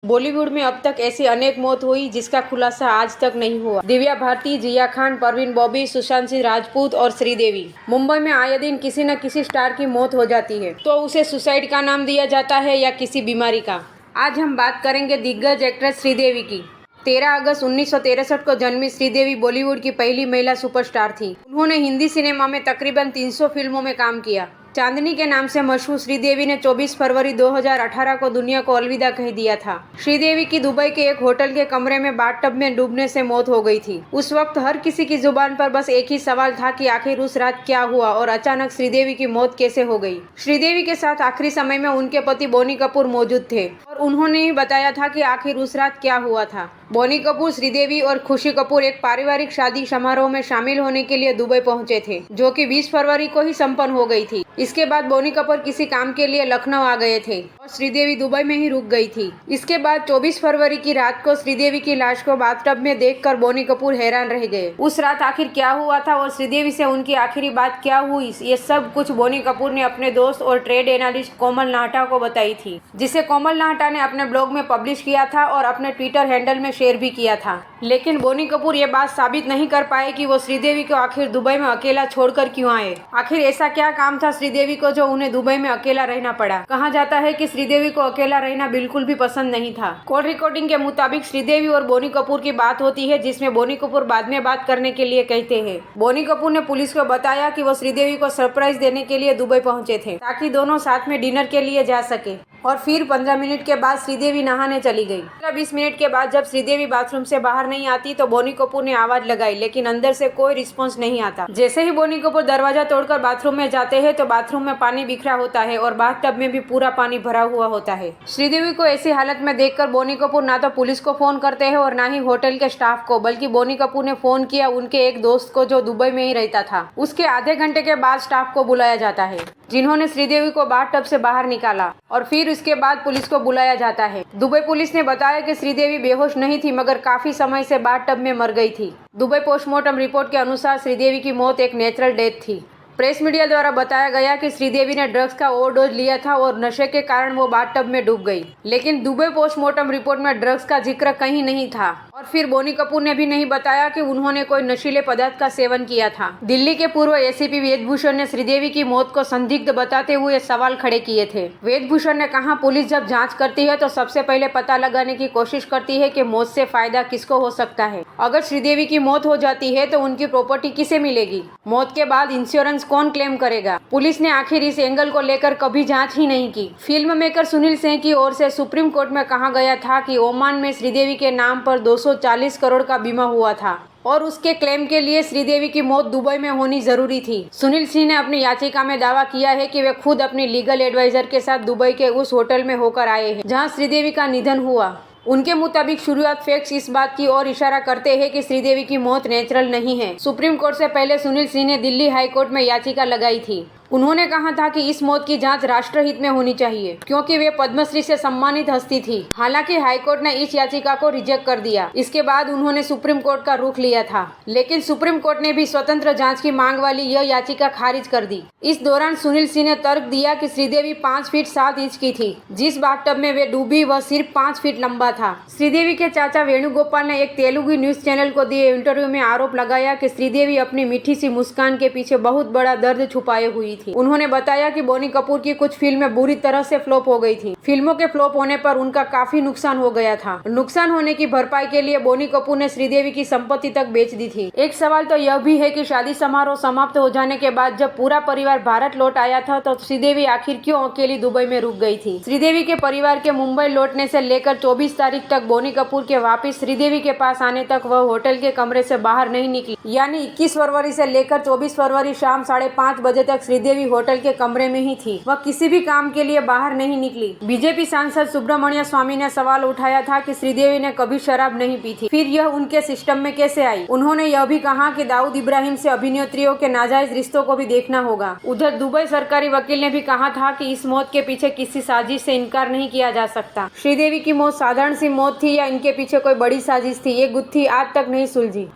बॉलीवुड में अब तक ऐसी अनेक मौत हुई जिसका खुलासा आज तक नहीं हुआ। दिव्या भारती, जिया खान, परवीन बॉबी, सुशांत सिंह राजपूत और श्रीदेवी। मुंबई में आए दिन किसी न किसी स्टार की मौत हो जाती है, तो उसे सुसाइड का नाम दिया जाता है या किसी बीमारी का। आज हम बात करेंगे दिग्गज एक्ट्रेस श्रीदेवी की। 13 अगस्त 1963 को जन्मी श्रीदेवी बॉलीवुड की पहली महिला सुपरस्टार थी। उन्होंने हिंदी सिनेमा में तकरीबन 300 फिल्मों में काम किया। चांदनी के नाम से मशहूर श्रीदेवी ने 24 फरवरी 2018 को दुनिया को अलविदा कह दिया था। श्रीदेवी की दुबई के एक होटल के कमरे में बाथटब में डूबने से मौत हो गई थी। उस वक्त हर किसी की जुबान पर बस एक ही सवाल था कि आखिर उस रात क्या हुआ और अचानक श्रीदेवी की मौत कैसे हो गई। श्रीदेवी के साथ आखिरी समय में उनके पति बोनी कपूर मौजूद थे और उन्होंने ही बताया था कि आखिर उस रात क्या हुआ था। बोनी कपूर, श्रीदेवी और खुशी कपूर एक पारिवारिक शादी समारोह में शामिल होने के लिए दुबई पहुंचे थे, जो कि 20 फरवरी को ही संपन्न हो गई थी। इसके बाद बोनी कपूर किसी काम के लिए लखनऊ आ गए थे और श्रीदेवी दुबई में ही रुक गई थी। इसके बाद 24 फरवरी की रात को श्रीदेवी की लाश को बाथटब में देखकर बोनी कपूर हैरान रह गए। उस रात आखिर क्या हुआ था और श्रीदेवी से उनकी आखिरी बात क्या हुई, ये सब कुछ बोनी कपूर ने अपने दोस्त और ट्रेड एनालिस्ट कोमल नाहटा को बताई थी, जिसे कोमल नाहटा ने अपने ब्लॉग में पब्लिश किया था और अपने ट्विटर हैंडल में शेयर भी किया था। लेकिन बोनी कपूर ये बात साबित नहीं कर पाए कि वो श्रीदेवी को आखिर दुबई में अकेला छोड़कर क्यों आए। आखिर ऐसा क्या काम था श्रीदेवी को जो उन्हें दुबई में अकेला रहना पड़ा। कहा जाता है कि श्रीदेवी को अकेला रहना बिल्कुल भी पसंद नहीं था। कॉल रिकॉर्डिंग के मुताबिक श्रीदेवी और बोनी कपूर की बात होती है, जिसमें बोनी कपूर बाद में बात करने के लिए कहते हैं। बोनी कपूर ने पुलिस को बताया कि वो श्रीदेवी को सरप्राइज देने के लिए दुबई पहुंचे थे, ताकि दोनों साथ में डिनर के लिए जा सके। और फिर 15 मिनट के बाद श्रीदेवी नहाने चली गई। 20 मिनट के बाद जब श्रीदेवी बाथरूम से बाहर नहीं आती तो बोनी कपूर ने आवाज लगाई, लेकिन अंदर से कोई रिस्पॉन्स नहीं आता। जैसे ही बोनी कपूर दरवाजा तोड़कर बाथरूम में जाते हैं तो बाथरूम में पानी बिखरा होता है और बाथटब में भी पूरा पानी भरा हुआ होता है। श्रीदेवी को ऐसी हालत में देखकर बोनी कपूर ना तो पुलिस को फोन करते हैं और ना ही होटल के स्टाफ को, बल्कि बोनी कपूर ने फोन किया उनके एक दोस्त को जो दुबई में ही रहता था। उसके आधे घंटे के बाद स्टाफ को बुलाया जाता है, जिन्होंने श्रीदेवी को बाथटब से बाहर निकाला और फिर उसके बाद पुलिस को बुलाया जाता है। दुबई पुलिस ने बताया कि श्रीदेवी बेहोश नहीं थी, मगर काफी समय से बाथटब में मर गई थी। दुबई पोस्टमार्टम रिपोर्ट के अनुसार श्रीदेवी की मौत एक नेचुरल डेथ थी। प्रेस मीडिया द्वारा बताया गया कि श्रीदेवी ने ड्रग्स का ओवरडोज लिया था और नशे के कारण वो बाथटब में डूब गई। लेकिन दुबई पोस्टमार्टम रिपोर्ट में ड्रग्स का जिक्र कहीं नहीं था। और फिर बोनी कपूर ने भी नहीं बताया कि उन्होंने कोई नशीले पदार्थ का सेवन किया था। दिल्ली के पूर्व एसीपी वेदभूषण ने श्रीदेवी की मौत को संदिग्ध बताते हुए सवाल खड़े किए थे। वेदभूषण ने कहा, पुलिस जब जांच करती है तो सबसे पहले पता लगाने की कोशिश करती है कि मौत से फायदा किसको हो सकता है। अगर श्रीदेवी की मौत हो जाती है तो उनकी प्रॉपर्टी किसे मिलेगी, मौत के बाद इंश्योरेंस कौन क्लेम करेगा। पुलिस ने आखिर इस एंगल को लेकर कभी जांच ही नहीं की। फिल्म मेकर सुनील सिंह की ओर से सुप्रीम कोर्ट में कहा गया था कि ओमान में श्रीदेवी के नाम पर 240 करोड़ का बीमा हुआ था और उसके क्लेम के लिए श्रीदेवी की मौत दुबई में होनी जरूरी थी। सुनील सिंह ने अपनी याचिका में दावा किया है कि वे खुद अपनी लीगल एडवाइजर के साथ दुबई के उस होटल में होकर आए हैं जहां श्रीदेवी का निधन हुआ। उनके मुताबिक शुरुआत फैक्ट्स इस बात की ओर इशारा करते हैं कि श्रीदेवी की मौत नेचुरल नहीं है। सुप्रीम कोर्ट से पहले सुनील सिंह ने दिल्ली हाई कोर्ट में याचिका लगाई थी। उन्होंने कहा था कि इस मौत की जांच राष्ट्रहित में होनी चाहिए, क्योंकि वे पद्मश्री से सम्मानित हस्ती थी। हालांकि हाईकोर्ट ने इस याचिका को रिजेक्ट कर दिया। इसके बाद उन्होंने सुप्रीम कोर्ट का रुख लिया था, लेकिन सुप्रीम कोर्ट ने भी स्वतंत्र जांच की मांग वाली यह याचिका खारिज कर दी। इस दौरान सुनील सिंह ने तर्क दिया कि श्रीदेवी 5 फीट 7 इंच की थी। जिस बाथटब में वे डूबी वह सिर्फ 5 फीट लंबा था। श्रीदेवी के चाचा वेणुगोपाल ने एक तेलुगु न्यूज चैनल को दिए इंटरव्यू में आरोप लगाया कि श्रीदेवी अपनी मीठी सी मुस्कान के पीछे बहुत बड़ा दर्द छुपाए हुई थी। उन्होंने बताया कि बोनी कपूर की कुछ फिल्में बुरी तरह से फ्लॉप हो गई थी। फिल्मों के फ्लॉप होने पर उनका काफी नुकसान हो गया था। नुकसान होने की भरपाई के लिए बोनी कपूर ने श्रीदेवी की संपत्ति तक बेच दी थी। एक सवाल तो यह भी है कि शादी समारोह समाप्त हो जाने के बाद जब पूरा परिवार भारत लौट आया था तो श्रीदेवी आखिर क्यों अकेली दुबई में रुक गई थी। श्रीदेवी के परिवार के मुंबई लौटने से लेकर 24 तारीख तक बोनी कपूर के वापिस श्रीदेवी के पास आने तक वह होटल के कमरे से बाहर नहीं निकली। यानी 21 फरवरी से लेकर 24 फरवरी शाम 5:30 बजे तक श्रीदेवी होटल के कमरे में ही थी। वह किसी भी काम के लिए बाहर नहीं निकली। बीजेपी सांसद सुब्रमण्य स्वामी ने सवाल उठाया था कि श्रीदेवी ने कभी शराब नहीं पी थी, फिर यह उनके सिस्टम में कैसे आई। उन्होंने यह भी कहा कि दाऊद इब्राहिम से अभिनेत्रियों के नाजायज रिश्तों को भी देखना होगा। उधर दुबई सरकारी वकील ने भी कहा था कि इस मौत के पीछे किसी साजिश से इनकार नहीं किया जा सकता। श्रीदेवी की मौत साधारण सी मौत थी या इनके पीछे कोई बड़ी साजिश थी, ये गुत्थी आज तक नहीं सुलझी।